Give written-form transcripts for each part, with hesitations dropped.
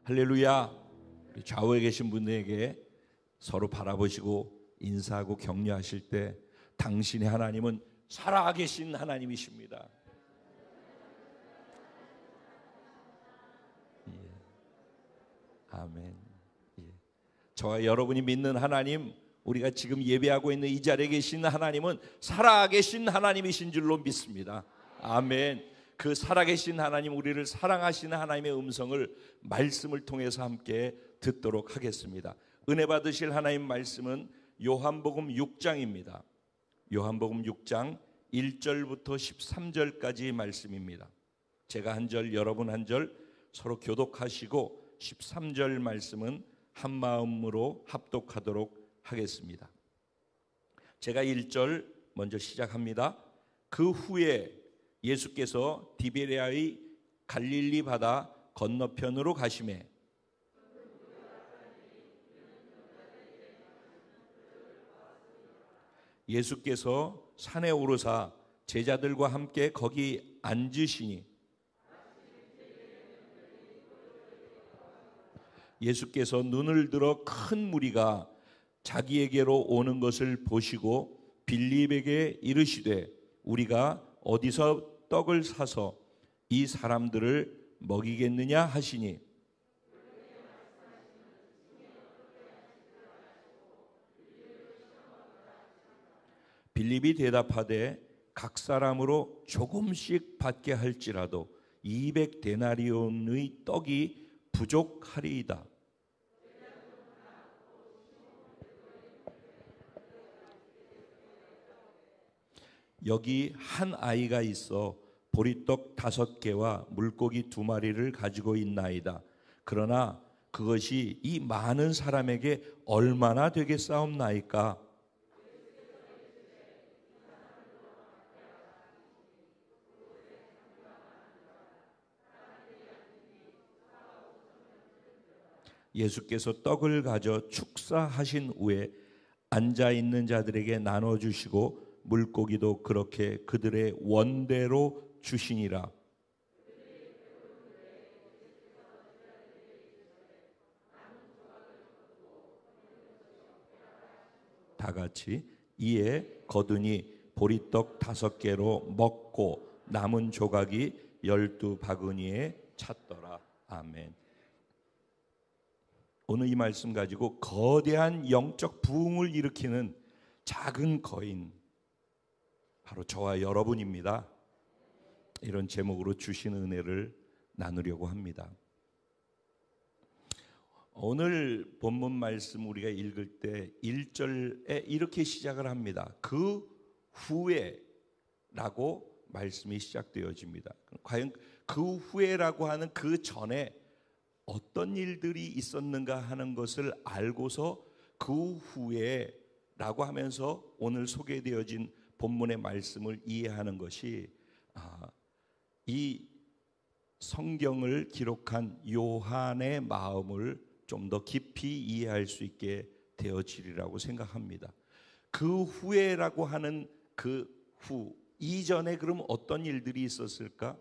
할렐루야. 좌우에 계신 분들에게 서로 바라보시고 인사하고 격려하실 때 당신의 하나님은 살아계신 하나님이십니다. 아멘. 저와 여러분이 믿는 하나님, 우리가 지금 예배하고 있는 이 자리에 계신 하나님은 살아계신 하나님이신 줄로 믿습니다. 아멘. 그 살아계신 하나님, 우리를 사랑하시는 하나님의 음성을 말씀을 통해서 함께 듣도록 하겠습니다. 은혜 받으실 하나님 말씀은 요한복음 6장입니다. 요한복음 6장 1절부터 13절까지 말씀입니다. 제가 한 절, 여러분 한 절 서로 교독하시고 13절 말씀은 한 마음으로 합독하도록 하겠습니다. 제가 1절 먼저 시작합니다. 그 후에 예수께서 디베레아의 갈릴리 바다 건너편으로 가시매 예수께서 산에 오르사 제자들과 함께 거기 앉으시니 예수께서 눈을 들어 큰 무리가 자기에게로 오는 것을 보시고 빌립에게 이르시되 우리가 어디서 떡을 사서 이 사람들을 먹이겠느냐 하시니 빌립이 대답하되 각 사람으로 조금씩 받게 할지라도 200데나리온의 떡이 부족하리이다. 여기 한 아이가 있어 보리떡 5개와 물고기 2마리를 가지고 있나이다. 그러나 그것이 이 많은 사람에게 얼마나 되겠사옵나이까? 예수께서 떡을 가져 축사하신 후에 앉아있는 자들에게 나눠주시고 물고기도 그렇게 그들의 원대로 주시니라. 다 같이 이에 거두니 보리떡 5개로 먹고 남은 조각이 12바구니에 찼더라. 아멘. 오늘 이 말씀 가지고 거대한 영적 부흥을 일으키는 작은 거인, 바로 저와 여러분입니다. 이런 제목으로 주신 은혜를 나누려고 합니다. 오늘 본문 말씀 우리가 읽을 때 1절에 이렇게 시작을 합니다. 그 후에 라고 말씀이 시작되어집니다. 과연 그 후에라고 하는 그 전에 어떤 일들이 있었는가 하는 것을 알고서 그 후에 라고 하면서 오늘 소개되어진 본문의 말씀을 이해하는 것이 이 성경을 기록한 요한의 마음을 좀 더 깊이 이해할 수 있게 되어지리라고 생각합니다. 그 후에라고 하는 그 후, 이전에 그럼 어떤 일들이 있었을까?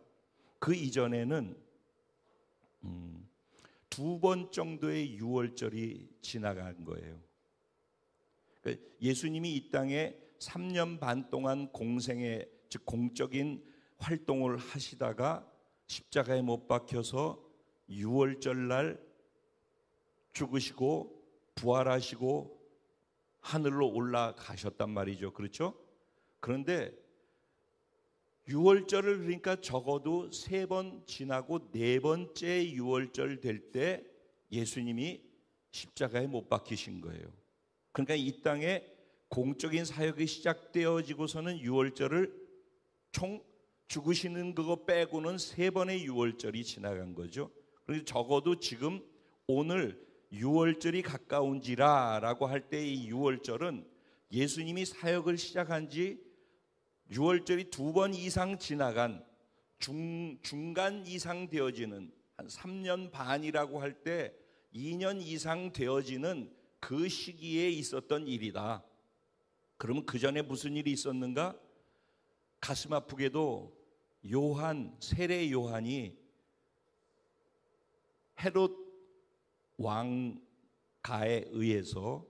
그 이전에는 2번 정도의 유월절이 지나간 거예요. 예수님이 이 땅에 3년 반 동안 공생의, 즉 공적인 활동을 하시다가 십자가에 못 박혀서 유월절 날 죽으시고 부활하시고 하늘로 올라가셨단 말이죠. 그렇죠? 그런데 유월절을 그러니까 적어도 3번 지나고 4번째 유월절 될 때 예수님이 십자가에 못 박히신 거예요. 그러니까 이 땅에 공적인 사역이 시작되어지고서는 유월절을 총 죽으시는 그거 빼고는 3번의 유월절이 지나간 거죠. 그래서 적어도 지금 오늘 유월절이 가까운지라 라고 할 때 이 유월절은 예수님이 사역을 시작한 지 유월절이 2번 이상 지나간 중간 이상 되어지는 한 3년 반이라고 할 때 2년 이상 되어지는 그 시기에 있었던 일이다. 그러면 그 전에 무슨 일이 있었는가? 가슴 아프게도 세례 요한이 헤롯 왕가에 의해서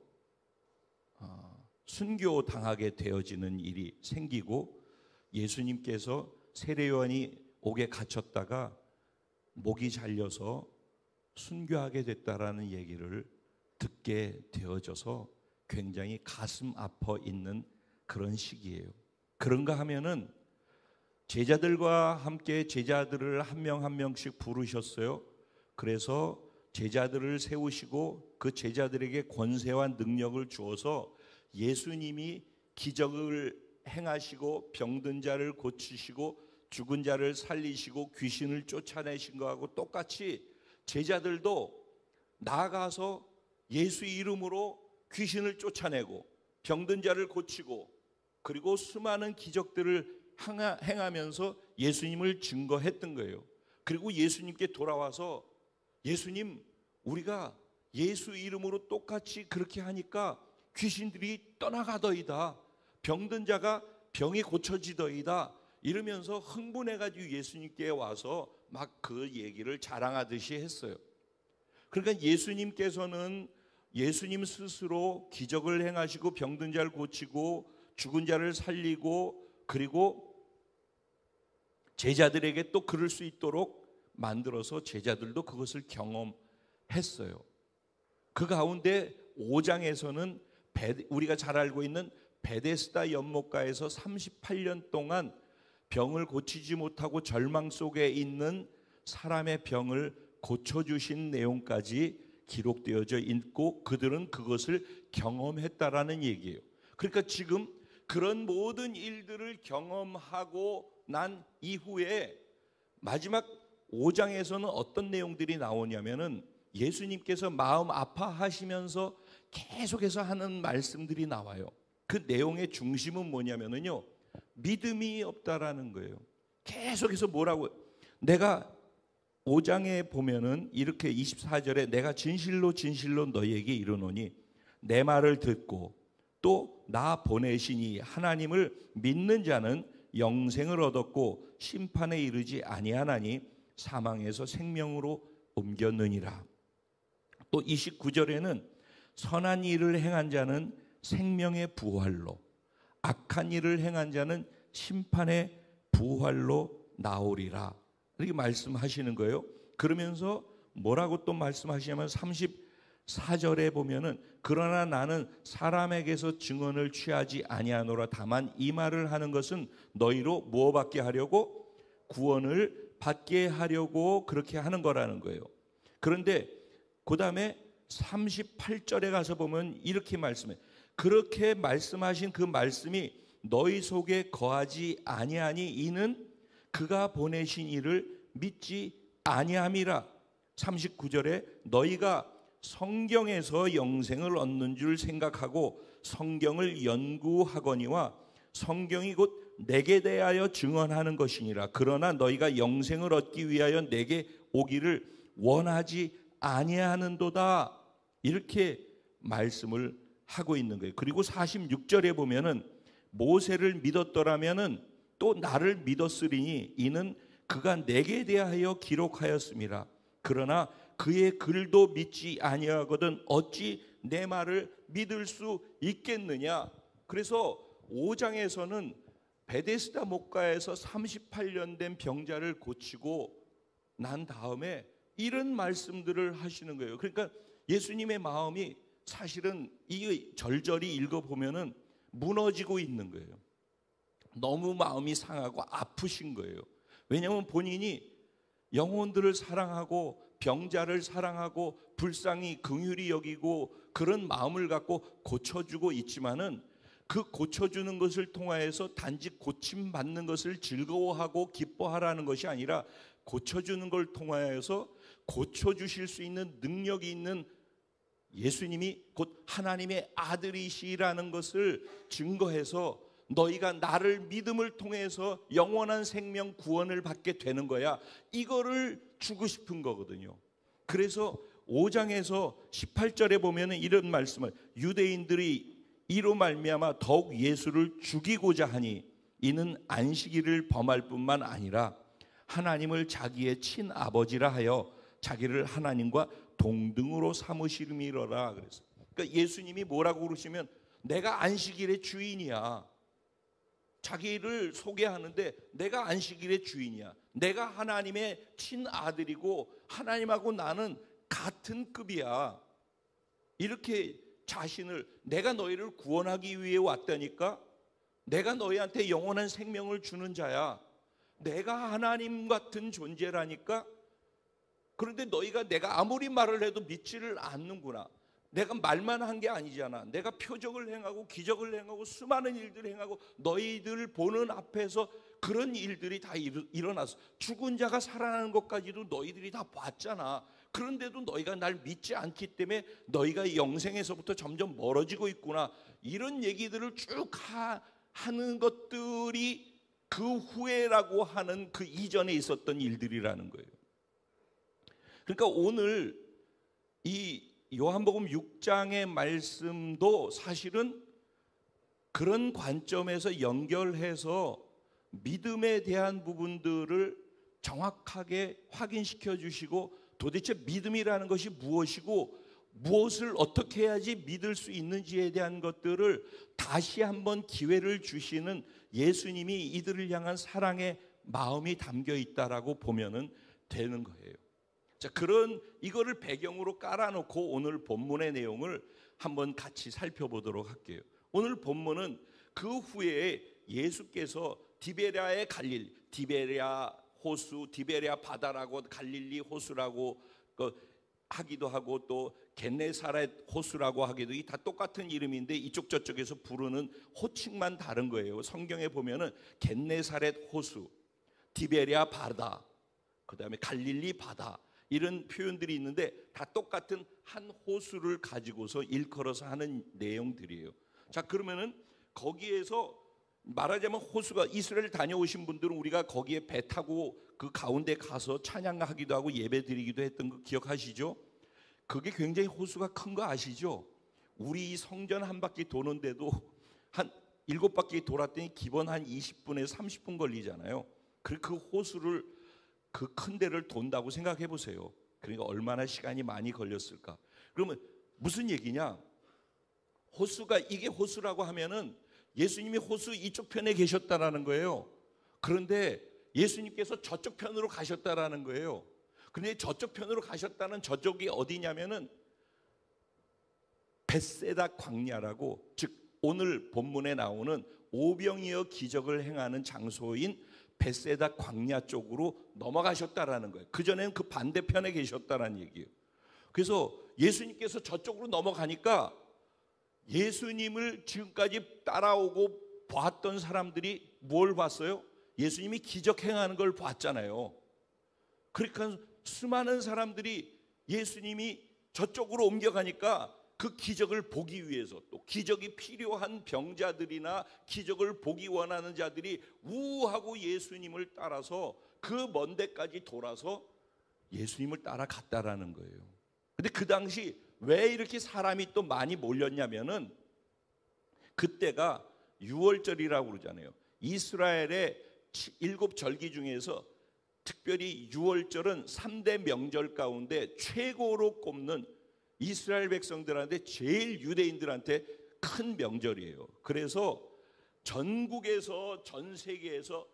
순교당하게 되어지는 일이 생기고 예수님께서 세례요한이 옥에 갇혔다가 목이 잘려서 순교하게 됐다라는 얘기를 듣게 되어져서 굉장히 가슴 아파 있는 그런 시기예요. 그런가 하면은 제자들과 함께 제자들을 한 명 한 명씩 부르셨어요. 그래서 제자들을 세우시고 그 제자들에게 권세와 능력을 주어서 예수님이 기적을 행하시고 병든 자를 고치시고 죽은 자를 살리시고 귀신을 쫓아내신 거하고 똑같이 제자들도 나아가서 예수 이름으로 귀신을 쫓아내고 병든 자를 고치고 그리고 수많은 기적들을 행하면서 예수님을 증거했던 거예요. 그리고 예수님께 돌아와서 예수님, 우리가 예수 이름으로 똑같이 그렇게 하니까 귀신들이 떠나가더이다. 병든 자가 병이 고쳐지더이다. 이러면서 흥분해가지고 예수님께 와서 막 그 얘기를 자랑하듯이 했어요. 그러니까 예수님께서는 예수님 스스로 기적을 행하시고 병든 자를 고치고 죽은 자를 살리고 그리고 제자들에게 또 그럴 수 있도록 만들어서 제자들도 그것을 경험했어요. 그 가운데 5장에서는 우리가 잘 알고 있는 베데스다 연못가에서 38년 동안 병을 고치지 못하고 절망 속에 있는 사람의 병을 고쳐주신 내용까지 기록되어져 있고 그들은 그것을 경험했다라는 얘기예요. 그러니까 지금 그런 모든 일들을 경험하고 난 이후에 마지막 5장에서는 어떤 내용들이 나오냐면은 예수님께서 마음 아파하시면서 계속해서 하는 말씀들이 나와요. 그 내용의 중심은 뭐냐면은요, 믿음이 없다라는 거예요. 계속해서 뭐라고, 내가 5장에 보면은 이렇게 24절에 내가 진실로 진실로 너희에게 이르노니 내 말을 듣고 또 나 보내시니 하나님을 믿는 자는 영생을 얻었고 심판에 이르지 아니하나니 사망에서 생명으로 옮겼느니라. 또 29절에는 선한 일을 행한 자는 생명의 부활로, 악한 일을 행한 자는 심판의 부활로 나오리라. 이렇게 말씀하시는 거예요. 그러면서 뭐라고 또 말씀하시냐면 34절에 보면은 그러나 나는 사람에게서 증언을 취하지 아니하노라. 다만 이 말을 하는 것은 너희로 무엇 받게 하려고? 구원을 받게 하려고 그렇게 하는 거라는 거예요. 그런데 그 다음에 38절에 가서 보면 이렇게 말씀해. 그렇게 말씀하신 그 말씀이 너희 속에 거하지 아니하니 이는 그가 보내신 이를 믿지 아니함이라. 39절에 너희가 성경에서 영생을 얻는 줄 생각하고 성경을 연구하거니와 성경이 곧 내게 대하여 증언하는 것이니라. 그러나 너희가 영생을 얻기 위하여 내게 오기를 원하지 아니하는도다. 이렇게 말씀을 하고 있는 거예요. 그리고 46절에 보면은 모세를 믿었더라면은 또 나를 믿었으리니 이는 그가 내게 대하여 기록하였음이라. 그러나 그의 글도 믿지 아니하거든 어찌 내 말을 믿을 수 있겠느냐. 그래서 5장에서는 베데스다 목가에서 38년 된 병자를 고치고 난 다음에 이런 말씀들을 하시는 거예요. 그러니까 예수님의 마음이 사실은 이 절절히 읽어보면은 무너지고 있는 거예요. 너무 마음이 상하고 아프신 거예요. 왜냐하면 본인이 영혼들을 사랑하고 병자를 사랑하고 불쌍히 긍휼히 여기고 그런 마음을 갖고 고쳐주고 있지만은 그 고쳐주는 것을 통하여서 단지 고침받는 것을 즐거워하고 기뻐하라는 것이 아니라 고쳐주는 걸 통하여서 고쳐주실 수 있는 능력이 있는 예수님이 곧 하나님의 아들이시라는 것을 증거해서 너희가 나를 믿음을 통해서 영원한 생명 구원을 받게 되는 거야. 이거를 주고 싶은 거거든요. 그래서 5장에서 18절에 보면은 이런 말씀을 유대인들이 이로 말미암아 더욱 예수를 죽이고자 하니 이는 안식일을 범할 뿐만 아니라 하나님을 자기의 친아버지라 하여 자기를 하나님과 동등으로 삼으심이로라 그랬어요. 그러니까 예수님이 뭐라고 그러시면 내가 안식일의 주인이야. 자기를 소개하는데 내가 안식일의 주인이야. 내가 하나님의 친아들이고 하나님하고 나는 같은 급이야. 이렇게 자신을, 내가 너희를 구원하기 위해 왔다니까. 내가 너희한테 영원한 생명을 주는 자야. 내가 하나님 같은 존재라니까. 그런데 너희가 내가 아무리 말을 해도 믿지를 않는구나. 내가 말만 한 게 아니잖아. 내가 표적을 행하고 기적을 행하고 수많은 일들을 행하고 너희들 보는 앞에서 그런 일들이 다 일어났어. 죽은 자가 살아나는 것까지도 너희들이 다 봤잖아. 그런데도 너희가 날 믿지 않기 때문에 너희가 영생에서부터 점점 멀어지고 있구나. 이런 얘기들을 쭉 하는 것들이 그 후에라고 하는 그 이전에 있었던 일들이라는 거예요. 그러니까 오늘 이 요한복음 6장의 말씀도 사실은 그런 관점에서 연결해서 믿음에 대한 부분들을 정확하게 확인시켜 주시고 도대체 믿음이라는 것이 무엇이고 무엇을 어떻게 해야지 믿을 수 있는지에 대한 것들을 다시 한번 기회를 주시는 예수님이 이들을 향한 사랑의 마음이 담겨 있다라고 보면은 되는 거예요. 자, 이거를 배경으로 깔아놓고 오늘 본문의 내용을 한번 같이 살펴보도록 할게요. 오늘 본문은 그 후에 예수께서 디베랴의 디베랴 호수, 디베랴 바다라고 갈릴리 호수라고 하기도 하고 또 겟네사렛 호수라고 하기도, 이 다 똑같은 이름인데 이쪽 저쪽에서 부르는 호칭만 다른 거예요. 성경에 보면은 겟네사렛 호수, 디베랴 바다, 그다음에 갈릴리 바다, 이런 표현들이 있는데 다 똑같은 한 호수를 가지고서 일컬어서 하는 내용들이에요. 자, 그러면은 거기에서 말하자면 호수가, 이스라엘 다녀오신 분들은 우리가 거기에 배 타고 그 가운데 가서 찬양하기도 하고 예배 드리기도 했던 거 기억하시죠? 그게 굉장히 호수가 큰 거 아시죠? 우리 성전 한 바퀴 도는데도 한 7바퀴 돌았더니 기본 한 20분에서 30분 걸리잖아요. 그 호수를, 그 큰 데를 돈다고 생각해 보세요. 그러니까 얼마나 시간이 많이 걸렸을까? 그러면 무슨 얘기냐? 호수가, 이게 호수라고 하면은 예수님이 호수 이쪽 편에 계셨다라는 거예요. 그런데 예수님께서 저쪽 편으로 가셨다라는 거예요. 그런데 저쪽 편으로 가셨다는 저쪽이 어디냐면은 벳세다 광야라고, 즉 오늘 본문에 나오는 오병이어 기적을 행하는 장소인 벳세다 광야 쪽으로 넘어가셨다라는 거예요. 그전에는 그 반대편에 계셨다라는 얘기예요. 그래서 예수님께서 저쪽으로 넘어가니까 예수님을 지금까지 따라오고 봤던 사람들이 뭘 봤어요? 예수님이 기적 행하는 걸 봤잖아요. 그러니까 수많은 사람들이 예수님이 저쪽으로 옮겨가니까 그 기적을 보기 위해서, 또 기적이 필요한 병자들이나 기적을 보기 원하는 자들이 우하고 예수님을 따라서 그 먼 데까지 돌아서 예수님을 따라갔다라는 거예요. 근데 그 당시 왜 이렇게 사람이 또 많이 몰렸냐면은 그때가 유월절이라고 그러잖아요. 이스라엘의 7절기 중에서 특별히 유월절은 3대 명절 가운데 최고로 꼽는, 이스라엘 백성들한테, 제일 유대인들한테 큰 명절이에요. 그래서 전국에서, 전 세계에서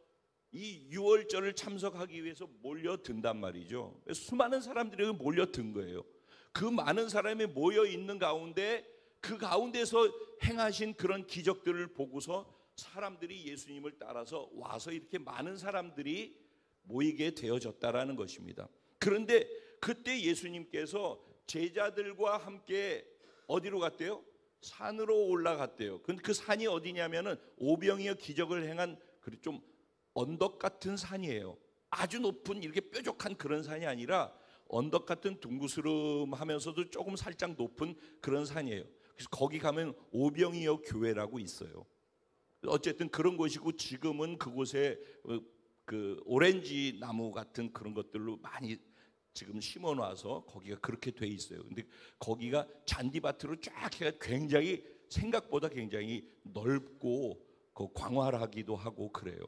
이 유월절을 참석하기 위해서 몰려든단 말이죠. 수많은 사람들이 몰려든 거예요. 그 많은 사람이 모여 있는 가운데, 그 가운데서 행하신 그런 기적들을 보고서 사람들이 예수님을 따라서 와서 이렇게 많은 사람들이 모이게 되어졌다라는 것입니다. 그런데 그때 예수님께서 제자들과 함께 어디로 갔대요? 산으로 올라갔대요. 근데 그 산이 어디냐면은 오병이어 기적을 행한 좀 언덕 같은 산이에요. 아주 높은 이렇게 뾰족한 그런 산이 아니라 언덕 같은 둥그스름하면서도 조금 살짝 높은 그런 산이에요. 그래서 거기 가면 오병이어 교회라고 있어요. 어쨌든 그런 곳이고, 지금은 그곳에 그 오렌지 나무 같은 그런 것들로 많이 지금 심어놔서 거기가 그렇게 돼 있어요. 근데 거기가 잔디밭으로 쫙 해가 굉장히, 생각보다 굉장히 넓고 광활하기도 하고 그래요.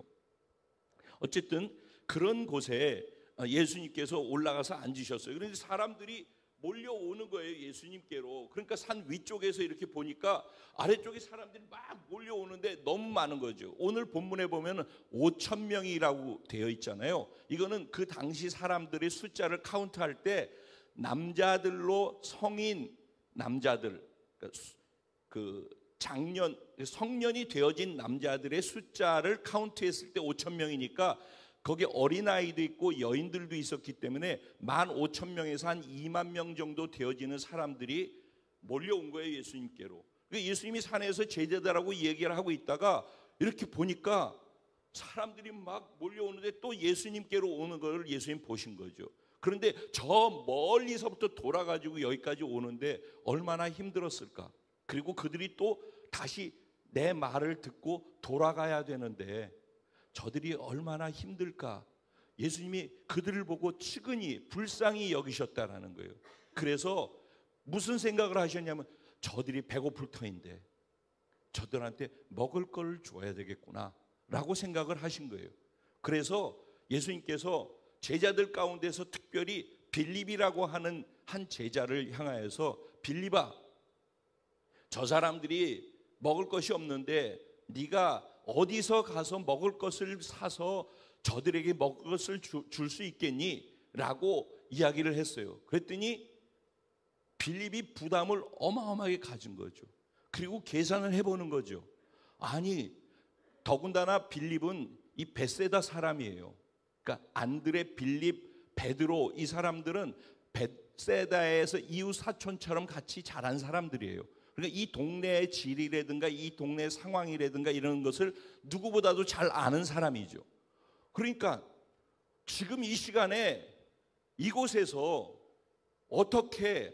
어쨌든 그런 곳에 예수님께서 올라가서 앉으셨어요. 그런데 사람들이 몰려오는 거예요, 예수님께로. 그러니까 산 위쪽에서 이렇게 보니까 아래쪽에 사람들이 막 몰려오는데 너무 많은 거죠. 오늘 본문에 보면 5천 명이라고 되어 있잖아요. 이거는 그 당시 사람들의 숫자를 카운트할 때 남자들로 성인 남자들, 그 장년 성년이 되어진 남자들의 숫자를 카운트했을 때 5천 명이니까 거기 어린아이도 있고 여인들도 있었기 때문에 15,000명에서 한 2만 명 정도 되어지는 사람들이 몰려온 거예요, 예수님께로. 예수님이 산에서 제자들하고 얘기를 하고 있다가 이렇게 보니까 사람들이 막 몰려오는데 또 예수님께로 오는 걸 예수님 보신 거죠. 그런데 저 멀리서부터 돌아가지고 여기까지 오는데 얼마나 힘들었을까. 그리고 그들이 또 다시 내 말을 듣고 돌아가야 되는데 저들이 얼마나 힘들까. 예수님이 그들을 보고 측은히 불쌍히 여기셨다라는 거예요. 그래서 무슨 생각을 하셨냐면 저들이 배고플 터인데 저들한테 먹을 걸 줘야 되겠구나 라고 생각을 하신 거예요. 그래서 예수님께서 제자들 가운데서 특별히 빌립이라고 하는 한 제자를 향하여서 빌립아, 저 사람들이 먹을 것이 없는데 네가 어디서 가서 먹을 것을 사서 저들에게 먹을 것을 줄 수 있겠니? 라고 이야기를 했어요. 그랬더니 빌립이 부담을 어마어마하게 가진 거죠. 그리고 계산을 해보는 거죠. 아니, 더군다나 빌립은 이 벳세다 사람이에요. 그러니까 안드레, 빌립, 베드로, 이 사람들은 벳세다에서 이웃 사촌처럼 같이 자란 사람들이에요. 그러니까 이 동네의 지리라든가 이 동네 상황이라든가 이런 것을 누구보다도 잘 아는 사람이죠. 그러니까 지금 이 시간에 이곳에서 어떻게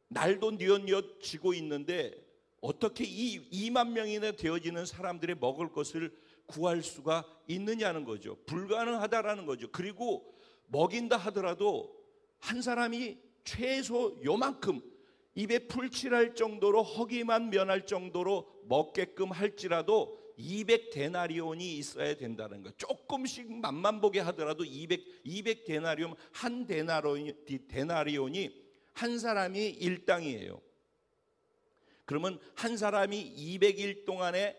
날도 뉘엿뉘엿 지고 있는데 어떻게 이 2만 명이나 되어지는 사람들의 먹을 것을 구할 수가 있느냐는 거죠. 불가능하다라는 거죠. 그리고 먹인다 하더라도 한 사람이 최소 요만큼 입에 풀칠할 정도로 허기만 면할 정도로 먹게끔 할지라도 200데나리온이 있어야 된다는 거. 조금씩 맛만 보게 하더라도 200데나리온, 한 데나리온이 한 사람이 일당이에요. 그러면 한 사람이 200일 동안에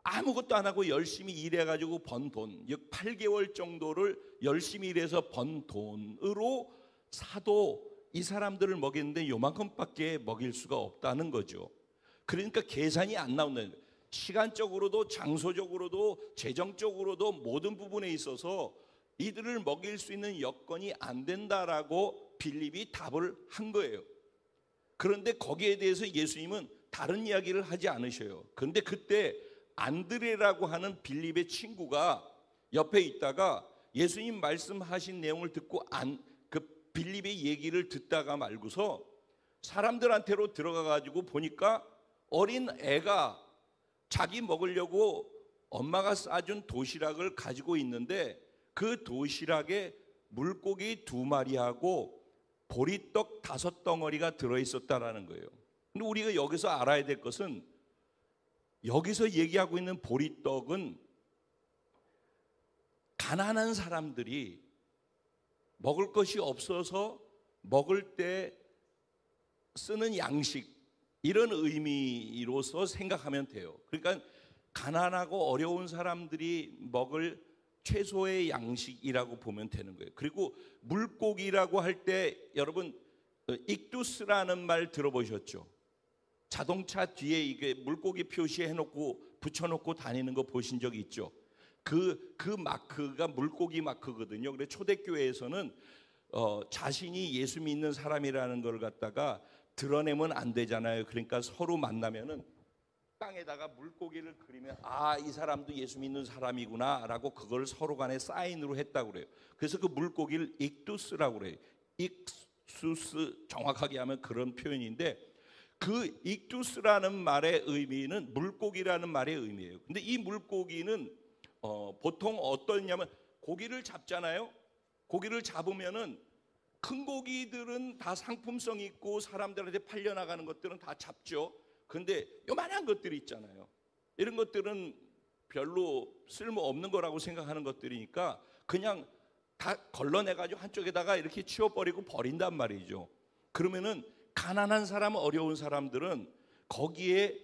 아무것도 안 하고 열심히 일해가지고 번 돈, 즉 8개월 정도를 열심히 일해서 번 돈으로 사도 이 사람들을 먹이는데 요만큼밖에 먹일 수가 없다는 거죠. 그러니까 계산이 안 나오는 거예요. 시간적으로도 장소적으로도 재정적으로도 모든 부분에 있어서 이들을 먹일 수 있는 여건이 안 된다라고 빌립이 답을 한 거예요. 그런데 거기에 대해서 예수님은 다른 이야기를 하지 않으셔요. 그런데 그때 안드레라고 하는 빌립의 친구가 옆에 있다가 예수님 말씀하신 내용을 듣고 빌립의 얘기를 듣다가 말고서 사람들한테로 들어가 가지고 보니까 어린 애가 자기 먹으려고 엄마가 싸준 도시락을 가지고 있는데 그 도시락에 물고기 2마리하고 보리떡 5덩어리가 들어있었다라는 거예요. 근데 우리가 여기서 알아야 될 것은 여기서 얘기하고 있는 보리떡은 가난한 사람들이 먹을 것이 없어서 먹을 때 쓰는 양식, 이런 의미로서 생각하면 돼요. 그러니까 가난하고 어려운 사람들이 먹을 최소의 양식이라고 보면 되는 거예요. 그리고 물고기라고 할 때 여러분 익두스라는 말 들어보셨죠? 자동차 뒤에 이게 물고기 표시해놓고 붙여놓고 다니는 거 보신 적 있죠? 그 마크가 물고기 마크거든요. 그래서 초대교회에서는 자신이 예수 믿는 사람이라는 걸 갖다가 드러내면 안 되잖아요. 그러니까 서로 만나면은 땅에다가 물고기를 그리면 이 사람도 예수 믿는 사람이구나라고 그걸 서로 간에 사인으로 했다고 그래요. 그래서 그 물고기를 익두스라고 그래요. 익수스 정확하게 하면 그런 표현인데 그 익두스라는 말의 의미는 물고기라는 말의 의미예요. 근데 이 물고기는 보통 어떠냐면 고기를 잡잖아요. 고기를 잡으면은 큰 고기들은 다 상품성 있고 사람들한테 팔려나가는 것들은 다 잡죠. 그런데 요만한 것들이 있잖아요. 이런 것들은 별로 쓸모없는 거라고 생각하는 것들이니까 그냥 다 걸러내가지고 한쪽에다가 이렇게 치워버리고 버린단 말이죠. 그러면은 가난한 사람, 어려운 사람들은 거기에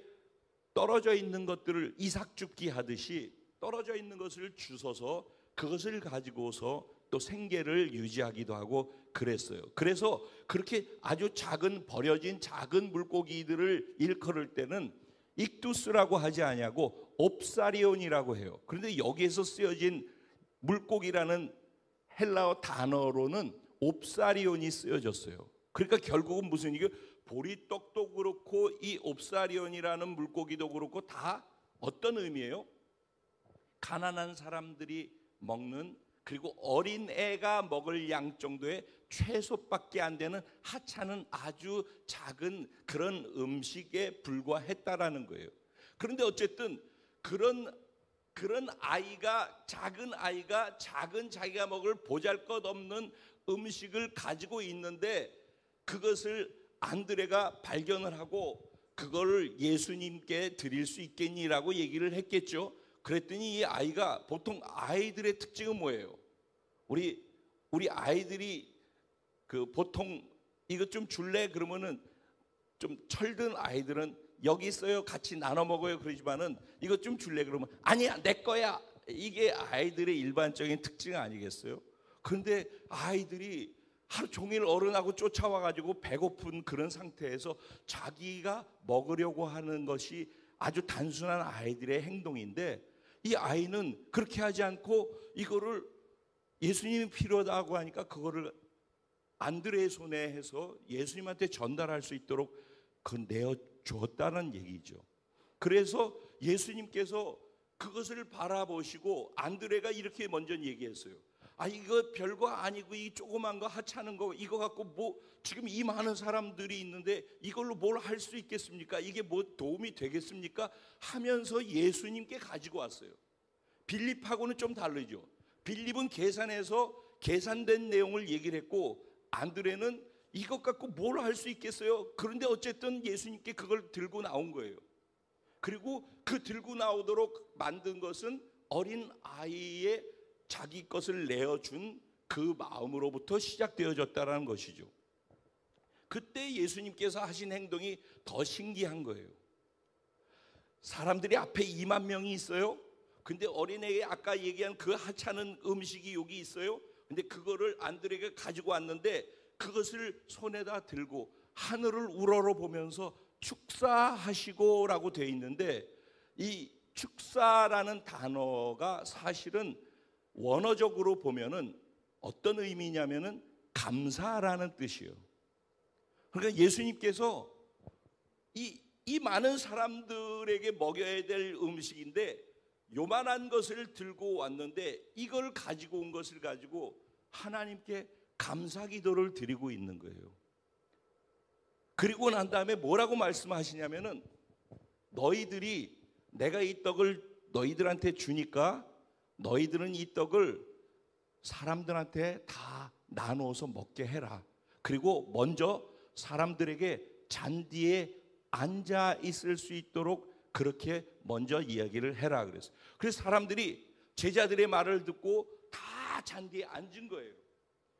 떨어져 있는 것들을 이삭 줍기 하듯이 떨어져 있는 것을 주워서 그것을 가지고서 또 생계를 유지하기도 하고 그랬어요. 그래서 그렇게 아주 작은 버려진 작은 물고기들을 일컬을 때는 익투스라고 하지 아니하고 옵사리온이라고 해요. 그런데 여기에서 쓰여진 물고기라는 헬라어 단어로는 옵사리온이 쓰여졌어요. 그러니까 결국은 무슨 이게 보리떡도 그렇고 이 옵사리온이라는 물고기도 그렇고 다 어떤 의미예요? 가난한 사람들이 먹는, 그리고 어린 애가 먹을 양 정도의 최소밖에 안 되는 하찮은 아주 작은 그런 음식에 불과했다라는 거예요. 그런데 어쨌든 그런 아이가, 작은 아이가 작은 자기가 먹을 보잘것없는 음식을 가지고 있는데 그것을 안드레가 발견을 하고 그거를 예수님께 드릴 수 있겠니라고 얘기를 했겠죠. 그랬더니 이 아이가, 보통 아이들의 특징은 뭐예요? 우리 아이들이 그 보통 이것 좀 줄래? 그러면은 좀 철든 아이들은 여기 있어요, 같이 나눠 먹어요 그러지만은 이것 좀 줄래? 그러면 아니야, 내 거야. 이게 아이들의 일반적인 특징 아니겠어요? 그런데 아이들이 하루 종일 어른하고 쫓아와가지고 배고픈 그런 상태에서 자기가 먹으려고 하는 것이 아주 단순한 아이들의 행동인데, 이 아이는 그렇게 하지 않고 이거를 예수님이 필요하다고 하니까 그거를 안드레의 손에 해서 예수님한테 전달할 수 있도록 내어 주었다는 얘기죠. 그래서 예수님께서 그것을 바라보시고 안드레가 이렇게 먼저 얘기했어요. 아, 이거 별거 아니고 이 조그만 거 하찮은 거 이거 갖고 뭐 지금 이 많은 사람들이 있는데 이걸로 뭘 할 수 있겠습니까? 이게 뭐 도움이 되겠습니까? 하면서 예수님께 가지고 왔어요. 빌립하고는 좀 다르죠. 빌립은 계산해서 계산된 내용을 얘기를 했고 안드레는 이것 갖고 뭘 할 수 있겠어요? 그런데 어쨌든 예수님께 그걸 들고 나온 거예요. 그리고 그 들고 나오도록 만든 것은 어린 아이의 자기 것을 내어준 그 마음으로부터 시작되어졌다는 것이죠. 그때 예수님께서 하신 행동이 더 신기한 거예요. 사람들이 앞에 2만 명이 있어요. 근데 어린애에 아까 얘기한 그 하찮은 음식이 여기 있어요. 근데 그거를 안드레가 가지고 왔는데 그것을 손에다 들고 하늘을 우러러 보면서 축사하시고라고 되어 있는데, 이 축사라는 단어가 사실은 원어적으로 보면은 어떤 의미냐면은 감사라는 뜻이에요. 그러니까 예수님께서 이 많은 사람들에게 먹여야 될 음식인데 요만한 것을 들고 왔는데 이걸 가지고 온 것을 가지고 하나님께 감사 기도를 드리고 있는 거예요. 그리고 난 다음에 뭐라고 말씀하시냐면은 너희들이 내가 이 떡을 너희들한테 주니까 너희들은 이 떡을 사람들한테 다 나누어서 먹게 해라. 그리고 먼저 사람들에게 잔디에 앉아 있을 수 있도록 그렇게 먼저 이야기를 해라 그랬어요. 그래서 사람들이 제자들의 말을 듣고 다 잔디에 앉은 거예요.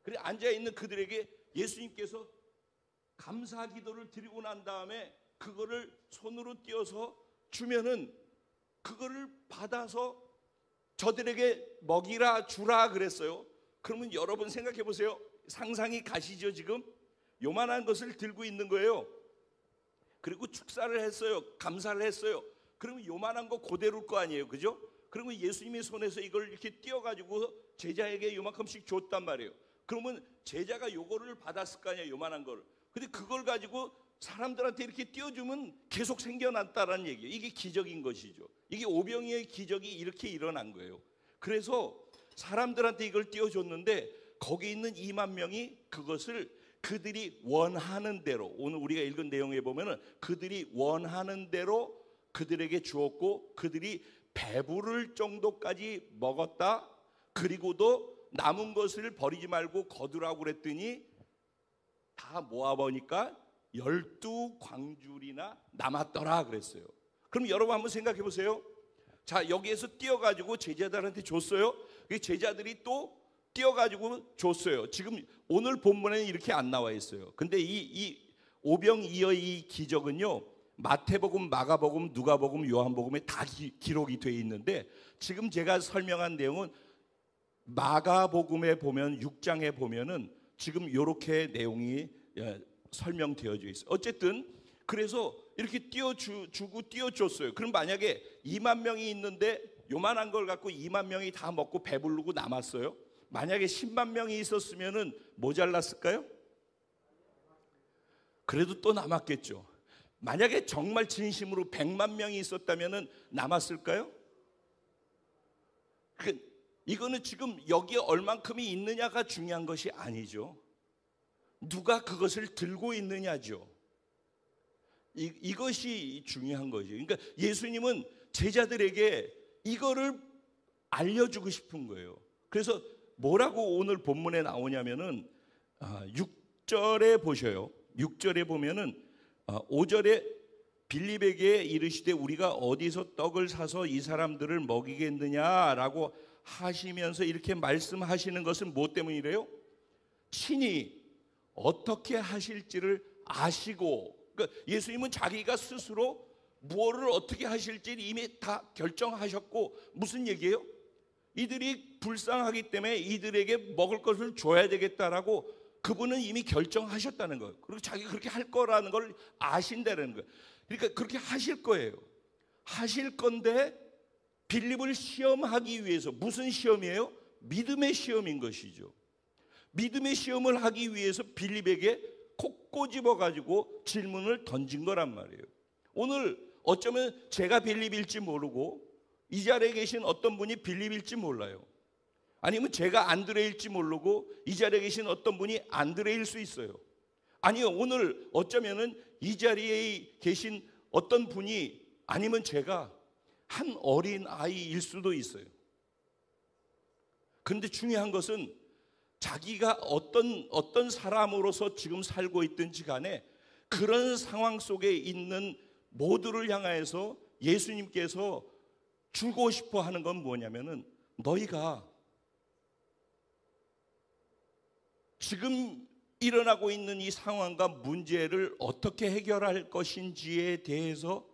그래 앉아 있는 그들에게 예수님께서 감사 기도를 드리고 난 다음에 그거를 손으로 띄어서 주면은 그거를 받아서 저들에게 먹이라 주라 그랬어요. 그러면 여러분 생각해 보세요. 상상이 가시죠? 지금 요만한 것을 들고 있는 거예요. 그리고 축사를 했어요. 감사를 했어요. 그러면 요만한 거 그대로일 거 아니에요, 그죠? 그러면 예수님의 손에서 이걸 이렇게 띄어가지고 제자에게 요만큼씩 줬단 말이에요. 그러면 제자가 요거를 받았을 거 아니에요, 요만한 걸. 근데 그걸 가지고 사람들한테 이렇게 띄워주면 계속 생겨났다라는 얘기예요. 이게 기적인 것이죠. 이게 오병이의 기적이 이렇게 일어난 거예요. 그래서 사람들한테 이걸 띄워줬는데 거기 있는 2만 명이 그것을 그들이 원하는 대로, 오늘 우리가 읽은 내용에 보면은 그들이 원하는 대로 그들에게 주었고 그들이 배부를 정도까지 먹었다. 그리고도 남은 것을 버리지 말고 거두라고 그랬더니 다 모아보니까 12광줄이나 남았더라 그랬어요. 그럼 여러분 한번 생각해 보세요. 자, 여기에서 띄어가지고 제자들한테 줬어요. 제자들이 또 띄어가지고 줬어요. 지금 오늘 본문에는 이렇게 안 나와 있어요. 근데 이 오병이어의 이 기적은요, 마태복음, 마가복음, 누가복음, 요한복음에 다 기록이 되어 있는데, 지금 제가 설명한 내용은 마가복음에 보면 6장에 보면은 지금 이렇게 내용이 설명되어져 있어요. 어쨌든 그래서 이렇게 띄워주고 띄워줬어요. 그럼 만약에 2만 명이 있는데 요만한 걸 갖고 2만 명이 다 먹고 배부르고 남았어요. 만약에 10만 명이 있었으면은 모자랐을까요? 그래도 또 남았겠죠. 만약에 정말 진심으로 100만 명이 있었다면은 남았을까요? 이거는 지금 여기에 얼만큼이 있느냐가 중요한 것이 아니죠. 누가 그것을 들고 있느냐죠. 이것이 중요한 거죠. 그러니까 예수님은 제자들에게 이거를 알려주고 싶은 거예요. 그래서 뭐라고 오늘 본문에 나오냐면은 6절에 보셔요. 6절에 보면은 5절에 빌립에게 이르시되 우리가 어디서 떡을 사서 이 사람들을 먹이겠느냐라고 하시면서 이렇게 말씀하시는 것은 무엇 때문이래요? 친히 어떻게 하실지를 아시고, 그러니까 예수님은 자기가 스스로 무엇을 어떻게 하실지 이미 다 결정하셨고, 무슨 얘기예요? 이들이 불쌍하기 때문에 이들에게 먹을 것을 줘야 되겠다라고 그분은 이미 결정하셨다는 거예요. 그리고 자기가 그렇게 할 거라는 걸 아신다는 거예요. 그러니까 그렇게 하실 거예요. 하실 건데 빌립을 시험하기 위해서, 무슨 시험이에요? 믿음의 시험인 것이죠. 믿음의 시험을 하기 위해서 빌립에게 콕 꼬집어 가지고 질문을 던진 거란 말이에요. 오늘 어쩌면 제가 빌립일지 모르고 이 자리에 계신 어떤 분이 빌립일지 몰라요. 아니면 제가 안드레일지 모르고 이 자리에 계신 어떤 분이 안드레일 수 있어요. 아니요, 오늘 어쩌면은 이 자리에 계신 어떤 분이, 아니면 제가 한 어린 아이일 수도 있어요. 그런데 중요한 것은 자기가 어떤 사람으로서 지금 살고 있든지 간에 그런 상황 속에 있는 모두를 향해서 예수님께서 주고 싶어 하는 건 뭐냐면은, 너희가 지금 일어나고 있는 이 상황과 문제를 어떻게 해결할 것인지에 대해서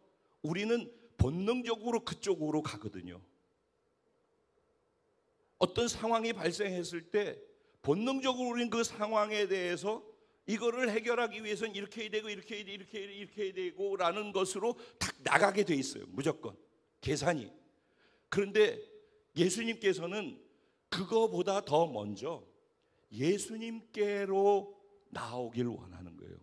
우리는 본능적으로 그쪽으로 가거든요. 어떤 상황이 발생했을 때 본능적으로 우리는 그 상황에 대해서 이거를 해결하기 위해서는 이렇게 해야 되고 이렇게 해야 되고 이렇게 해야 되고 라는 것으로 딱 나가게 돼 있어요. 무조건 계산이. 그런데 예수님께서는 그거보다 더 먼저 예수님께로 나오길 원하는 거예요.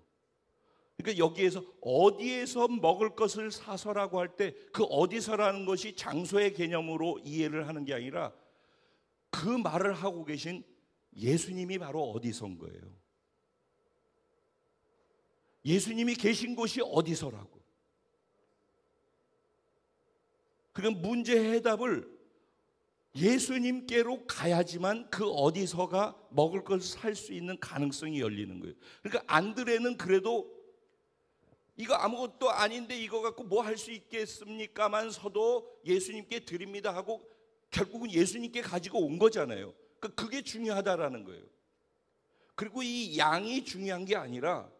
그러니까 여기에서 어디에서 먹을 것을 사서라고 할 때 그 어디서라는 것이 장소의 개념으로 이해를 하는 게 아니라 그 말을 하고 계신 예수님이 바로 어디서인 거예요. 예수님이 계신 곳이 어디서라고. 그러니까 문제 해답을 예수님께로 가야지만 그 어디서가 먹을 것을 살 수 있는 가능성이 열리는 거예요. 그러니까 안드레는 그래도 이거 아무것도 아닌데 이거 갖고 뭐 할 수 있겠습니까만서도 예수님께 드립니다 하고 결국은 예수님께 가지고 온 거잖아요. 그러니까 그게 중요하다라는 거예요. 그리고 이 양이 중요한 게 아니라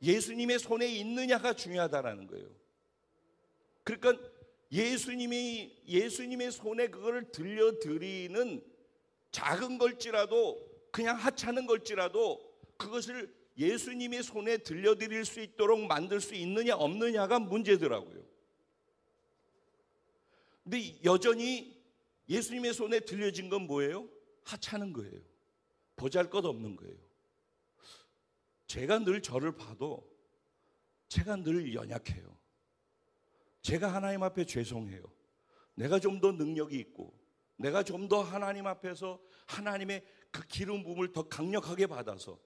예수님의 손에 있느냐가 중요하다라는 거예요. 그러니까 예수님의 손에 그거를 들려드리는 작은 걸지라도, 그냥 하찮은 걸지라도 그것을 예수님의 손에 들려드릴 수 있도록 만들 수 있느냐 없느냐가 문제더라고요. 근데 여전히 예수님의 손에 들려진 건 뭐예요? 하찮은 거예요. 보잘것없는 거예요. 제가 늘 저를 봐도 제가 늘 연약해요. 제가 하나님 앞에 죄송해요. 내가 좀 더 능력이 있고 내가 좀 더 하나님 앞에서 하나님의 그 기름 부음을 더 강력하게 받아서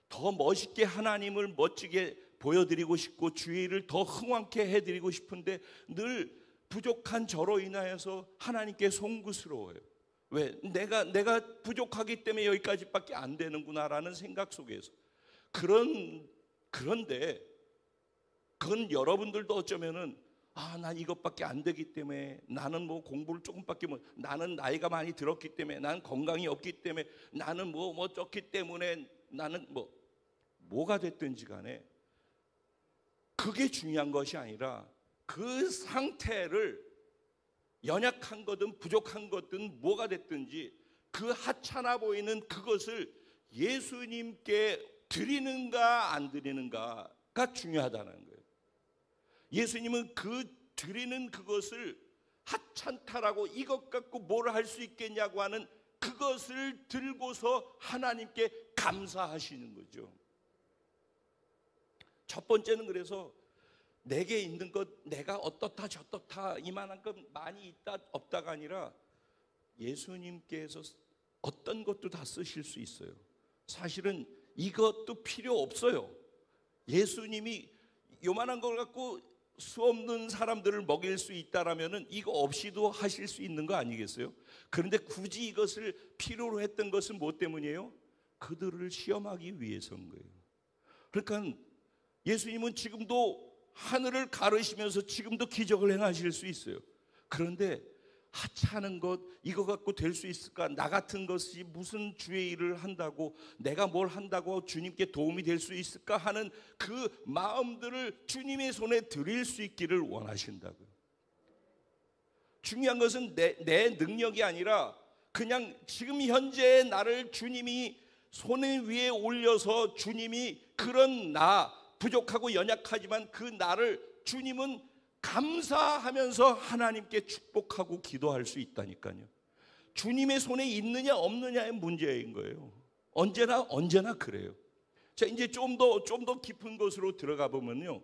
더 멋있게 하나님을 멋지게 보여드리고 싶고 주의 일을 더 흥왕케 해드리고 싶은데 늘 부족한 저로 인하여서 하나님께 송구스러워요. 왜? 내가 부족하기 때문에 여기까지밖에 안 되는구나라는 생각 속에서. 그런데 그건 여러분들도 어쩌면은 난 이것밖에 안 되기 때문에, 나는 뭐 공부를 조금밖에 못, 나는 나이가 많이 들었기 때문에, 나는 건강이 없기 때문에, 나는 뭐 어쩌기 때문에, 나는 뭐가 됐든지 간에 그게 중요한 것이 아니라 그 상태를 연약한 거든 부족한 거든 뭐가 됐든지 그 하찮아 보이는 그것을 예수님께 드리는가 안 드리는가가 중요하다는 거예요. 예수님은 그 드리는 그것을 하찮다라고 이것 갖고 뭘 할 수 있겠냐고 하는 그것을 들고서 하나님께 감사하시는 거죠. 첫 번째는 그래서 내게 있는 것, 내가 어떻다 저떻다 이만큼 많이 있다 없다가 아니라 예수님께서 어떤 것도 다 쓰실 수 있어요. 사실은 이것도 필요 없어요. 예수님이 요만한 걸 갖고 수 없는 사람들을 먹일 수 있다라면은 이거 없이도 하실 수 있는 거 아니겠어요? 그런데 굳이 이것을 필요로 했던 것은 뭐 때문이에요? 그들을 시험하기 위해서인 거예요. 그러니까 예수님은 지금도 하늘을 가르시면서 지금도 기적을 행하실 수 있어요. 그런데 하찮은 것, 이거 갖고 될 수 있을까? 나 같은 것이 무슨 주의 일을 한다고, 내가 뭘 한다고 주님께 도움이 될 수 있을까 하는 그 마음들을 주님의 손에 드릴 수 있기를 원하신다고요. 중요한 것은 내 능력이 아니라 그냥 지금 현재의 나를 주님이 손에 위에 올려서 주님이 그런 나, 부족하고 연약하지만 그 나를 주님은 감사하면서 하나님께 축복하고 기도할 수 있다니까요. 주님의 손에 있느냐 없느냐의 문제인 거예요. 언제나 그래요. 자, 이제 좀 더 깊은 곳으로 들어가 보면요,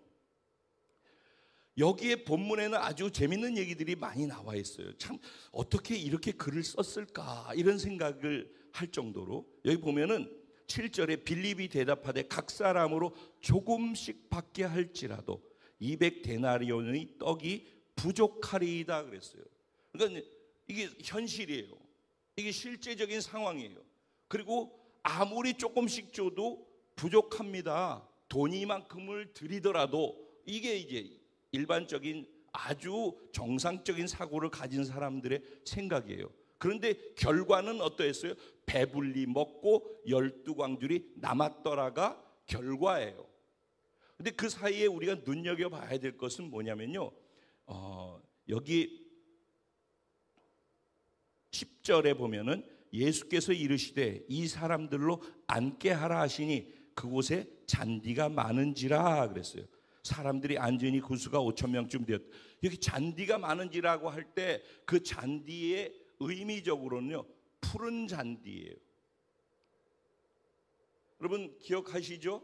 여기에 본문에는 아주 재밌는 얘기들이 많이 나와 있어요. 참 어떻게 이렇게 글을 썼을까 이런 생각을 할 정도로, 여기 보면은 7절에 빌립이 대답하되 각 사람으로 조금씩 받게 할지라도 200데나리온의 떡이 부족하리이다 그랬어요. 그러니까 이게 현실이에요. 이게 실제적인 상황이에요. 그리고 아무리 조금씩 줘도 부족합니다. 돈이 만큼을 드리더라도, 이게 이제 일반적인 아주 정상적인 사고를 가진 사람들의 생각이에요. 그런데 결과는 어떠했어요? 배불리 먹고 12광줄이 남았더라가 결과예요. 근데 그 사이에 우리가 눈여겨봐야 될 것은 뭐냐면요, 여기 10절에 보면은 예수께서 이르시되 이 사람들로 앉게 하라 하시니 그곳에 잔디가 많은지라 그랬어요. 사람들이 앉으니 그 수가 5,000명쯤 되었다. 여기 잔디가 많은지라고 할 때 그 잔디의 의미적으로는요, 푸른 잔디예요. 여러분 기억하시죠?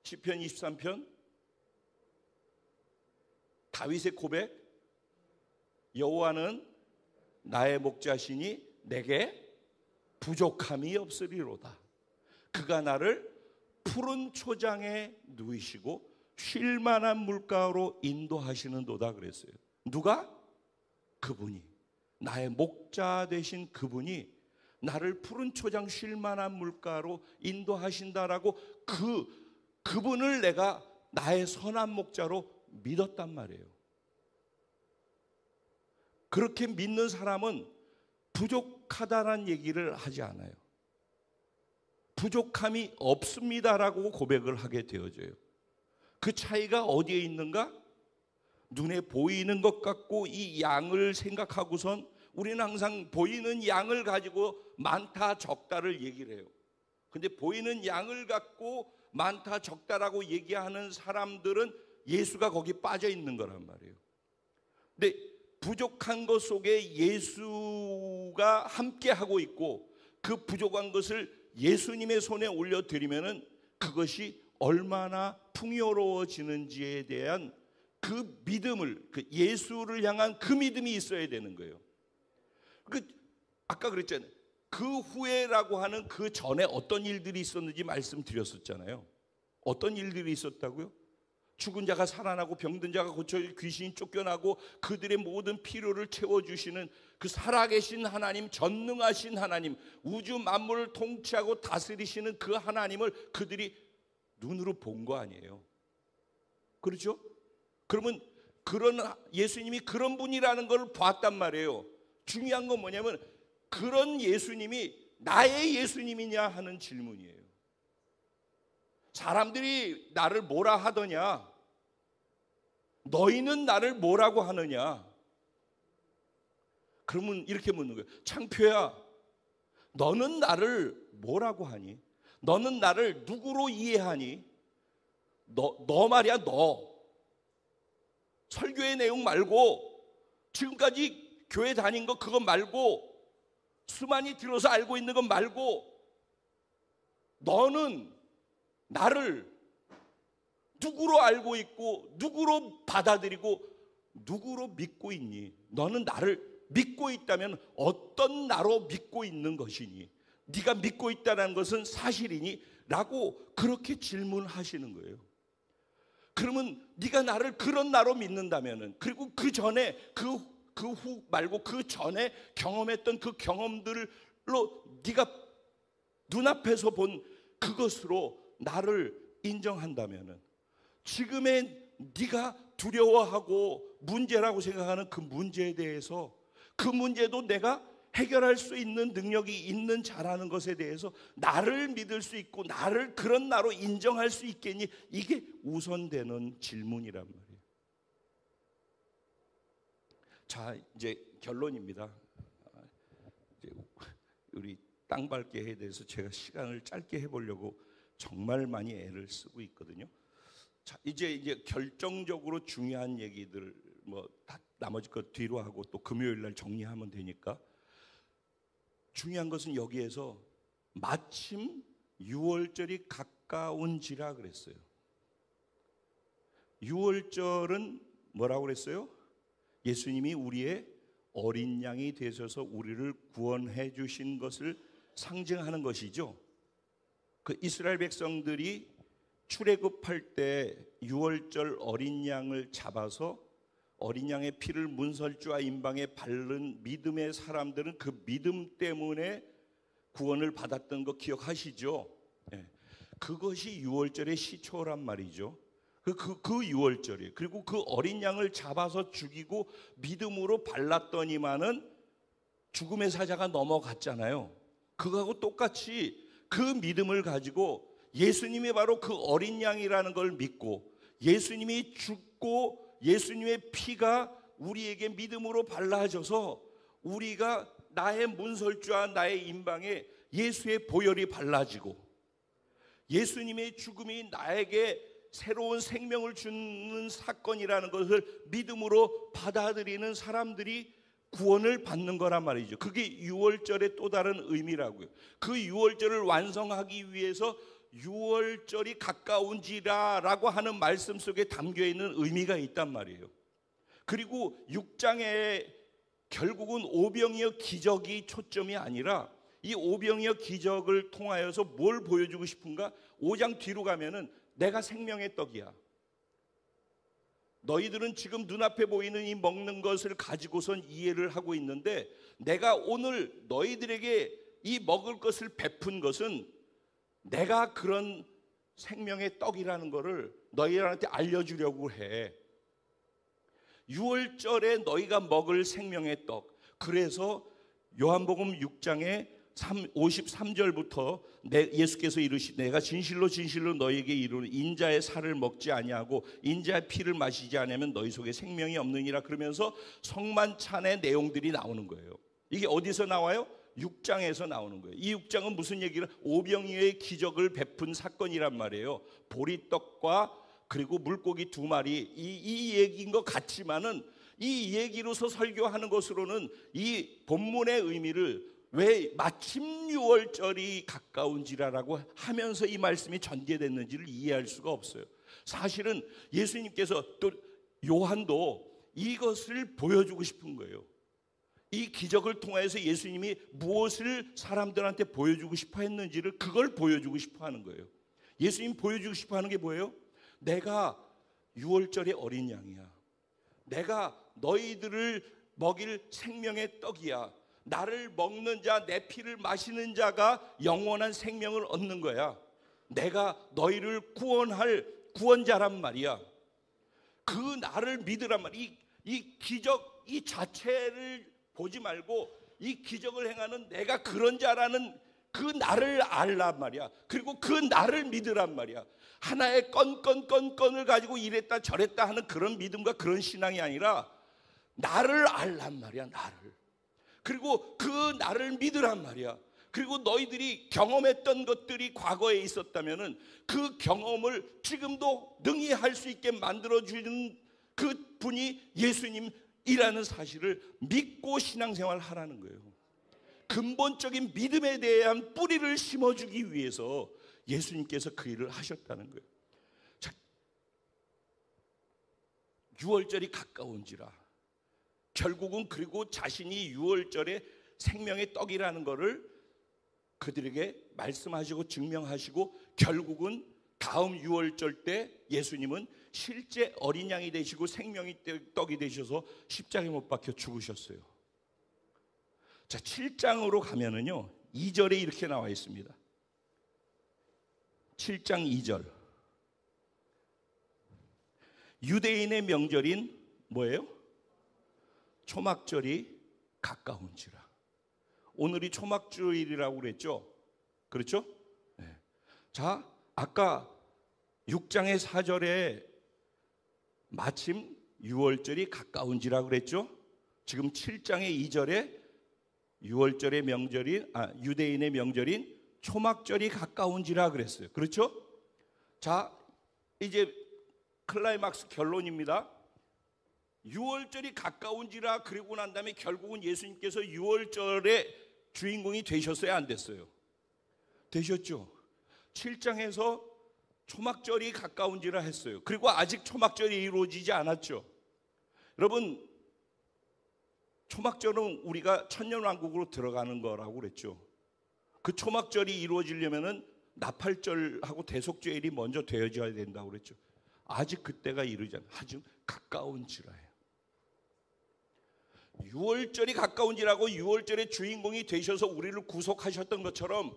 시편 23편 다윗의 고백, 여호와는 나의 목자시니 내게 부족함이 없으리로다. 그가 나를 푸른 초장에 누이시고 쉴 만한 물가로 인도하시는도다 그랬어요. 누가? 그분이, 나의 목자 되신 그분이 나를 푸른 초장 쉴 만한 물가로 인도하신다라고 그분을 내가 나의 선한 목자로 믿었단 말이에요. 그렇게 믿는 사람은 부족하다는 얘기를 하지 않아요. 부족함이 없습니다라고 고백을 하게 되어져요. 그 차이가 어디에 있는가? 눈에 보이는 것 같고 이 양을 생각하고선 우리는 항상 보이는 양을 가지고 많다 적다를 얘기를 해요. 근데 보이는 양을 갖고 많다 적다라고 얘기하는 사람들은 예수가 거기 빠져 있는 거란 말이에요. 근데 부족한 것 속에 예수가 함께 하고 있고 그 부족한 것을 예수님의 손에 올려드리면은 그것이 얼마나 풍요로워지는지에 대한 그 믿음을, 그 예수를 향한 그 믿음이 있어야 되는 거예요. 아까 그랬잖아요. 그 후에라고 하는 그 전에 어떤 일들이 있었는지 말씀드렸었잖아요. 어떤 일들이 있었다고요? 죽은 자가 살아나고 병든 자가 고쳐지고 귀신이 쫓겨나고 그들의 모든 필요를 채워주시는 그 살아계신 하나님, 전능하신 하나님, 우주 만물을 통치하고 다스리시는 그 하나님을 그들이 눈으로 본 거 아니에요. 그렇죠? 그러면 그런 예수님이 그런 분이라는 걸 봤단 말이에요. 중요한 건 뭐냐면 그런 예수님이 나의 예수님이냐 하는 질문이에요. 사람들이 나를 뭐라 하더냐? 너희는 나를 뭐라고 하느냐? 그러면 이렇게 묻는 거예요. 창표야, 너는 나를 뭐라고 하니? 너는 나를 누구로 이해하니? 너 말이야, 너. 설교의 내용 말고, 지금까지 교회 다닌 거 그거 말고, 수많이 들어서 알고 있는 것 말고, 너는 나를 누구로 알고 있고, 누구로 받아들이고, 누구로 믿고 있니? 너는 나를 믿고 있다면 어떤 나로 믿고 있는 것이니? 네가 믿고 있다는 것은 사실이니? 라고 그렇게 질문하시는 거예요. 그러면 네가 나를 그런 나로 믿는다면은, 그리고 그 전에 그 후 말고 그 전에 경험했던 그 경험들로 네가 눈앞에서 본 그것으로 나를 인정한다면은, 지금의 네가 두려워하고 문제라고 생각하는 그 문제에 대해서, 그 문제도 내가 해결할 수 있는 능력이 있는 자라는 것에 대해서 나를 믿을 수 있고 나를 그런 나로 인정할 수 있겠니? 이게 우선되는 질문이란 말이에요. 자, 이제 결론입니다. 이제 우리 땅밟기에 대해서 제가 시간을 짧게 해보려고 정말 많이 애를 쓰고 있거든요. 자, 이제 결정적으로 중요한 얘기들 뭐 다 나머지 것 뒤로 하고 또 금요일 날 정리하면 되니까, 중요한 것은 여기에서 마침 유월절이 가까운지라 그랬어요. 유월절은 뭐라고 그랬어요? 예수님이 우리의 어린 양이 되셔서 우리를 구원해 주신 것을 상징하는 것이죠. 그 이스라엘 백성들이 출애굽할 때 유월절 어린 양을 잡아서 어린 양의 피를 문설주와 임방에 바른 믿음의 사람들은 그 믿음 때문에 구원을 받았던 거 기억하시죠? 네. 그것이 유월절의 시초란 말이죠. 그 유월절이에요. 그리고 그 어린 양을 잡아서 죽이고 믿음으로 발랐더니만은 죽음의 사자가 넘어갔잖아요. 그거하고 똑같이 그 믿음을 가지고 예수님이 바로 그 어린 양이라는 걸 믿고, 예수님이 죽고 예수님의 피가 우리에게 믿음으로 발라져서 우리가 나의 문설주와 나의 임방에 예수의 보혈이 발라지고, 예수님의 죽음이 나에게 새로운 생명을 주는 사건이라는 것을 믿음으로 받아들이는 사람들이 구원을 받는 거란 말이죠. 그게 유월절의 또 다른 의미라고요. 그 유월절을 완성하기 위해서 유월절이 가까운지라라고 하는 말씀 속에 담겨 있는 의미가 있단 말이에요. 그리고 6장에 결국은 오병이어 기적이 초점이 아니라 이 오병이어 기적을 통하여서 뭘 보여주고 싶은가? 5장 뒤로 가면은 내가 생명의 떡이야. 너희들은 지금 눈앞에 보이는 이 먹는 것을 가지고선 이해를 하고 있는데, 내가 오늘 너희들에게 이 먹을 것을 베푼 것은 내가 그런 생명의 떡이라는 것을 너희들한테 알려주려고 해. 유월절에 너희가 먹을 생명의 떡. 그래서 요한복음 6장에 53절부터 예수께서 이르시되 내가 진실로 진실로 너희에게 이르노니 인자의 살을 먹지 아니하고 인자의 피를 마시지 아니하면 너희 속에 생명이 없느니라. 그러면서 성만찬의 내용들이 나오는 거예요. 이게 어디서 나와요? 6장에서 나오는 거예요. 이 6장은 무슨 얘기를? 오병이어의 기적을 베푼 사건이란 말이에요. 보리떡과 그리고 물고기 2마리, 이 얘기인 것 같지만은 이 얘기로서 설교하는 것으로는 이 본문의 의미를 왜 마침 6월절이 가까운지라라고 하면서 이 말씀이 전개됐는지를 이해할 수가 없어요. 사실은 예수님께서 또 요한도 이것을 보여주고 싶은 거예요. 이 기적을 통해서 예수님이 무엇을 사람들한테 보여주고 싶어 했는지를 그걸 보여주고 싶어 하는 거예요. 예수님이 보여주고 싶어 하는 게 뭐예요? 내가 6월절의 어린 양이야. 내가 너희들을 먹일 생명의 떡이야. 나를 먹는 자, 내 피를 마시는 자가 영원한 생명을 얻는 거야. 내가 너희를 구원할 구원자란 말이야. 그 나를 믿으란 말이야. 이 기적 이 자체를 보지 말고 이 기적을 행하는 내가 그런 자라는 그 나를 알란 말이야. 그리고 그 나를 믿으란 말이야. 하나의 건을 가지고 이랬다 저랬다 하는 그런 믿음과 그런 신앙이 아니라 나를 알란 말이야. 나를. 그리고 그 나를 믿으란 말이야. 그리고 너희들이 경험했던 것들이 과거에 있었다면은 그 경험을 지금도 능히 할 수 있게 만들어주는 그 분이 예수님이라는 사실을 믿고 신앙생활을 하라는 거예요. 근본적인 믿음에 대한 뿌리를 심어주기 위해서 예수님께서 그 일을 하셨다는 거예요. 자, 6월절이 가까운지라 결국은 그리고 자신이 6월절에 생명의 떡이라는 것을 그들에게 말씀하시고 증명하시고 결국은 다음 6월절 때 예수님은 실제 어린 양이 되시고 생명의 떡이 되셔서 십자가에 못 박혀 죽으셨어요. 자, 7장으로 가면은요 2절에 이렇게 나와 있습니다. 7장 2절. 유대인의 명절인 뭐예요? 초막절이 가까운지라. 오늘이 초막주일이라고 그랬죠? 그렇죠? 네. 자, 아까 6장의 4절에 마침 6월절이 가까운지라 그랬죠? 지금 7장의 2절에 6월절의 명절인 유대인의 명절인 초막절이 가까운지라 그랬어요. 그렇죠? 자, 이제 클라이막스 결론입니다. 6월절이 가까운지라 그리고 난 다음에 결국은 예수님께서 6월절의 주인공이 되셨어요? 안 됐어요? 되셨죠? 7장에서 초막절이 가까운지라 했어요. 그리고 아직 초막절이 이루어지지 않았죠. 여러분, 초막절은 우리가 천년왕국으로 들어가는 거라고 그랬죠. 그 초막절이 이루어지려면은 나팔절하고 대속죄일이 먼저 되어져야 된다고 그랬죠. 아직 그때가 이르지 않아요. 아주 가까운지라예요. 6월절이 가까운지라고 6월절의 주인공이 되셔서 우리를 구속하셨던 것처럼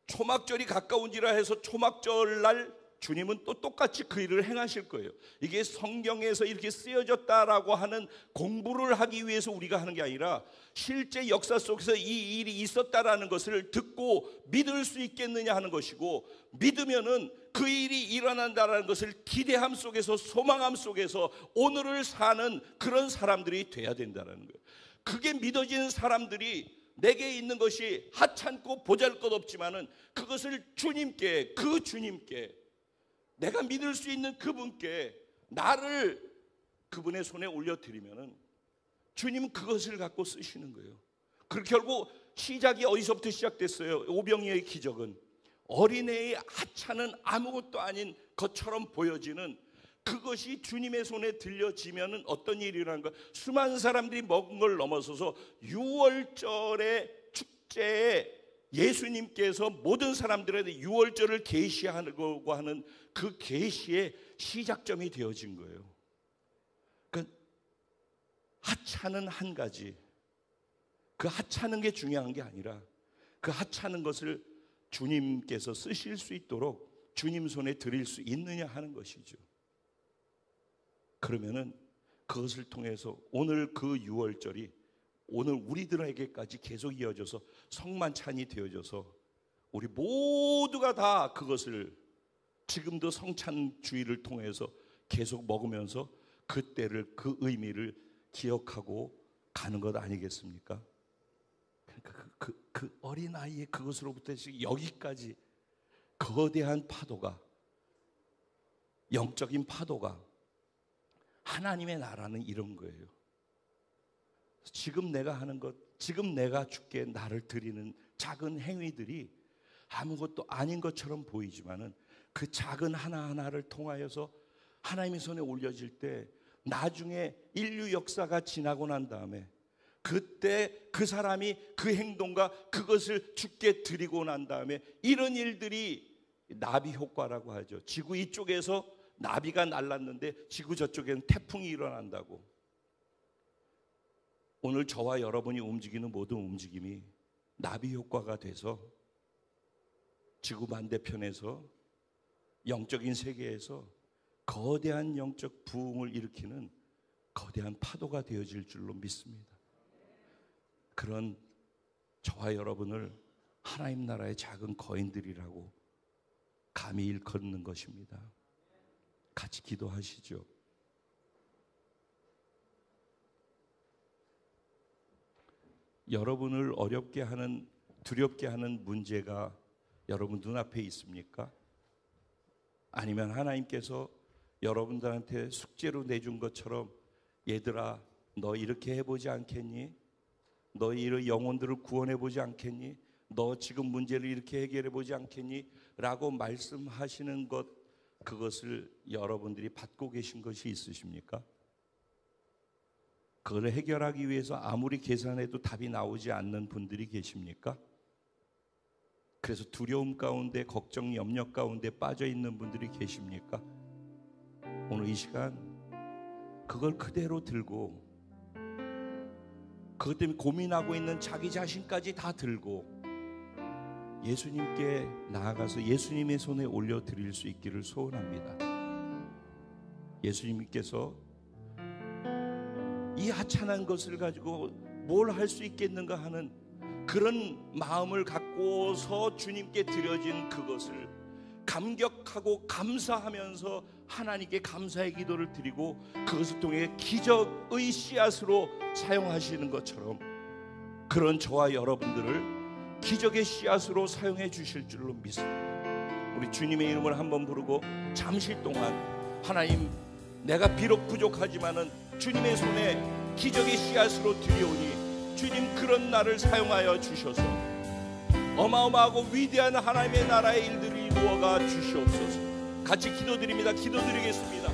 초막절이 가까운지라 해서 초막절 날 주님은 또 똑같이 그 일을 행하실 거예요. 이게 성경에서 이렇게 쓰여졌다라고 하는 공부를 하기 위해서 우리가 하는 게 아니라 실제 역사 속에서 이 일이 있었다라는 것을 듣고 믿을 수 있겠느냐 하는 것이고, 믿으면은 그 일이 일어난다라는 것을 기대함 속에서 소망함 속에서 오늘을 사는 그런 사람들이 돼야 된다는 거예요. 그게 믿어지는 사람들이 내게 있는 것이 하찮고 보잘것없지만은 그것을 주님께, 그 주님께, 내가 믿을 수 있는 그분께 나를 그분의 손에 올려드리면은 주님은 그것을 갖고 쓰시는 거예요. 그 결국 시작이 어디서부터 시작됐어요? 오병이어의 기적은 어린애의 하찮은 아무것도 아닌 것처럼 보여지는 그것이 주님의 손에 들려지면은 어떤 일이라는 거, 수많은 사람들이 먹은 걸 넘어서서 6월절의 축제에 예수님께서 모든 사람들에게 6월절을 계시하고 하는 그 계시의 시작점이 되어진 거예요. 그러니까 하찮은 한 가지, 그 하찮은 게 중요한 게 아니라 그 하찮은 것을 주님께서 쓰실 수 있도록 주님 손에 드릴 수 있느냐 하는 것이죠. 그러면은 그것을 통해서 오늘 그 6월절이 오늘 우리들에게까지 계속 이어져서 성만찬이 되어져서 우리 모두가 다 그것을 지금도 성찬주의를 통해서 계속 먹으면서 그때를, 그 의미를 기억하고 가는 것 아니겠습니까? 그러니까 그 어린아이의 그것으로부터 여기까지 거대한 파도가, 영적인 파도가, 하나님의 나라는 이런 거예요. 지금 내가 하는 것, 지금 내가 주께 나를 드리는 작은 행위들이 아무것도 아닌 것처럼 보이지만은 그 작은 하나하나를 통하여서 하나님의 손에 올려질 때 나중에 인류 역사가 지나고 난 다음에 그때 그 사람이 그 행동과 그것을 주께 드리고 난 다음에 이런 일들이 나비 효과라고 하죠. 지구 이쪽에서 나비가 날랐는데 지구 저쪽에는 태풍이 일어난다고. 오늘 저와 여러분이 움직이는 모든 움직임이 나비 효과가 돼서 지구 반대편에서 영적인 세계에서 거대한 영적 부흥을 일으키는 거대한 파도가 되어질 줄로 믿습니다. 그런 저와 여러분을 하나님 나라의 작은 거인들이라고 감히 일컫는 것입니다. 같이 기도하시죠. 여러분을 어렵게 하는, 두렵게 하는 문제가 여러분 눈앞에 있습니까? 아니면 하나님께서 여러분들한테 숙제로 내준 것처럼 얘들아 너 이렇게 해보지 않겠니? 너 이 영혼들을 구원해보지 않겠니? 너 지금 문제를 이렇게 해결해보지 않겠니? 라고 말씀하시는 것, 그것을 여러분들이 받고 계신 것이 있으십니까? 그걸 해결하기 위해서 아무리 계산해도 답이 나오지 않는 분들이 계십니까? 그래서 두려움 가운데, 걱정, 염려 가운데 빠져 있는 분들이 계십니까? 오늘 이 시간 그걸 그대로 들고, 그것 때문에 고민하고 있는 자기 자신까지 다 들고 예수님께 나아가서 예수님의 손에 올려드릴 수 있기를 소원합니다. 예수님께서 이 하찮은 것을 가지고 뭘 할 수 있겠는가 하는 그런 마음을 갖고서 주님께 드려진 그것을 감격하고 감사하면서 하나님께 감사의 기도를 드리고 그것을 통해 기적의 씨앗으로 사용하시는 것처럼 그런 저와 여러분들을 기적의 씨앗으로 사용해 주실 줄로 믿습니다. 우리 주님의 이름을 한번 부르고 잠시 동안 하나님, 내가 비록 부족하지만은 주님의 손에 기적의 씨앗으로 드려오니 주님 그런 나를 사용하여 주셔서 어마어마하고 위대한 하나님의 나라의 일들이 이루어가 주시옵소서. 같이 기도드립니다. 기도드리겠습니다.